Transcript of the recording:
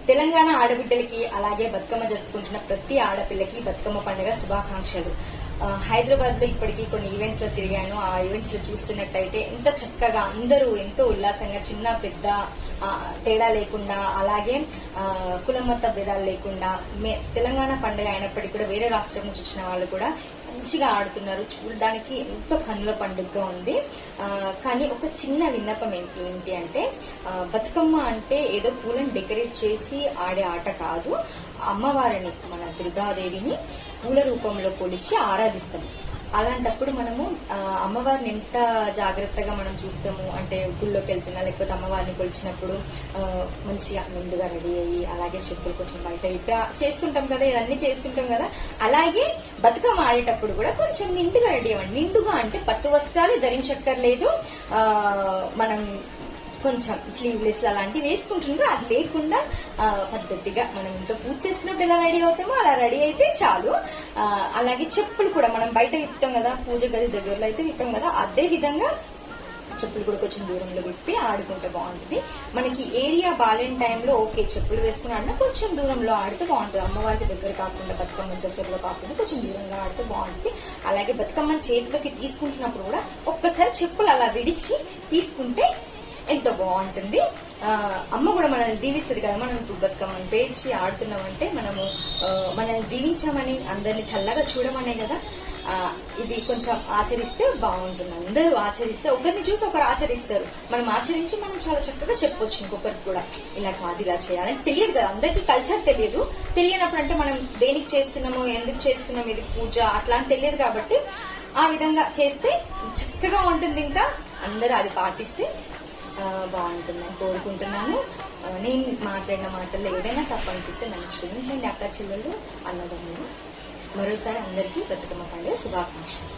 తెలంగాణ ఆడబిడ్డలకి అలాగే బతుకమ్మ జరుపుకుంటున్న ప్రతి ఆడపిల్లకి బతుకమ్మ పండుగ శుభాకాంక్షలు. హైదరాబాద్ లో ఇప్పటికీ కొన్ని ఈవెంట్స్ లో తిరిగాను. ఆ ఈవెంట్స్ లో చూస్తున్నట్టయితే ఎంత చక్కగా అందరూ ఎంతో ఉల్లాసంగా చిన్న పెద్ద తేడా లేకుండా, అలాగే కులమత భేదాలు లేకుండా తెలంగాణ పండుగ అయినప్పటికీ కూడా వేరే రాష్ట్రం నుంచి వచ్చిన వాళ్ళు కూడా మంచిగా ఆడుతున్నారు. చూడడానికి ఎంతో కన్నుల పండుగగా ఉంది. కానీ ఒక చిన్న విన్నపం ఏంటి అంటే, బతుకమ్మ అంటే ఏదో పూలను డెకరేట్ చేసి ఆడే ఆట కాదు. అమ్మవారిని, మన దుర్గాదేవిని పూల రూపంలో కొలిచి ఆరాధిస్తాము. అలాంటప్పుడు మనము అమ్మవారిని ఎంత జాగ్రత్తగా మనం చూస్తాము అంటే, గుళ్ళోకి వెళ్తున్నా లేకపోతే అమ్మవారిని కొలిచినప్పుడు మంచిగా నిండుగా రెడీ అయ్యి, అలాగే చెప్పులు కొంచెం బయట విప్పి చేస్తుంటాం కదా, ఇవన్నీ చేస్తుంటాం కదా. అలాగే బతుకమ్మ ఆడేటప్పుడు కూడా కొంచెం నిండుగా రెడీ అవ్వండి. నిండుగా అంటే పట్టు వస్త్రాలు ధరించక్కర్లేదు, మనం కొంచెం స్లీవ్లెస్ అలాంటివి వేసుకుంటున్నారు. అది లేకుండా పద్ధతిగా మనం ఇంట్లో పూజ చేస్తున్నప్పుడు ఎలా రెడీ అవుతామో అలా రెడీ అయితే చాలు. అలాగే చెప్పులు కూడా మనం బయట విప్పుతాం కదా, పూజ గది దగ్గరలో అయితే విప్పాం కదా, అదే విధంగా చెప్పులు కూడా కొంచెం దూరంలో విప్పి ఆడుకుంటే బాగుంటుంది. మనకి ఏరియా బాలేని టైంలో ఓకే చెప్పులు వేసుకుని ఆడినా కొంచెం దూరంలో ఆడితే బాగుంటుంది. అమ్మవారికి దగ్గర కాకుండా, బతుకమ్మ దగ్గరలో కాకుండా కొంచెం దూరంగా ఆడితే బాగుంటుంది. అలాగే బతుకమ్మని చేతిలోకి తీసుకుంటున్నప్పుడు కూడా ఒక్కసారి చెప్పులు అలా విడిచి తీసుకుంటే ఎంతో బాగుంటుంది. అమ్మ కూడా మనల్ని దీవిస్తుంది కదా. మనం ఇప్పుడు బతుకమ్మని పేర్చి ఆడుతున్నామంటే మనము మనల్ని దీవించామని, అందరిని చల్లగా చూడమనే కదా. ఇది కొంచెం ఆచరిస్తే బాగుంటుంది. అందరూ ఆచరిస్తే, ఒకరిని చూసి ఒకరు ఆచరిస్తారు. మనం ఆచరించి మనం చాలా చక్కగా చెప్పొచ్చు ఇంకొకరికి కూడా, ఇలా కాదు ఇలా చేయాలని. తెలియదు కదా, అందరికీ కల్చర్ తెలియదు. తెలియనప్పుడు అంటే మనం దేనికి చేస్తున్నామో, ఎందుకు చేస్తున్నాం, ఇది పూజ అట్లా అని తెలియదు. కాబట్టి ఆ విధంగా చేస్తే చక్కగా ఉంటుంది. ఇంకా అందరూ అది పాటిస్తే బాగుంటుందని కోరుకుంటున్నాను. నేను మాట్లాడిన మాటల్లో ఏదైనా తప్పు అనిపిస్తే నన్ను క్షమించండి అక్క చెల్లెళ్ళు, అన్నదమ్ములు. మరోసారి అందరికీ బతుకమ్మ పండుగ శుభాకాంక్షలు.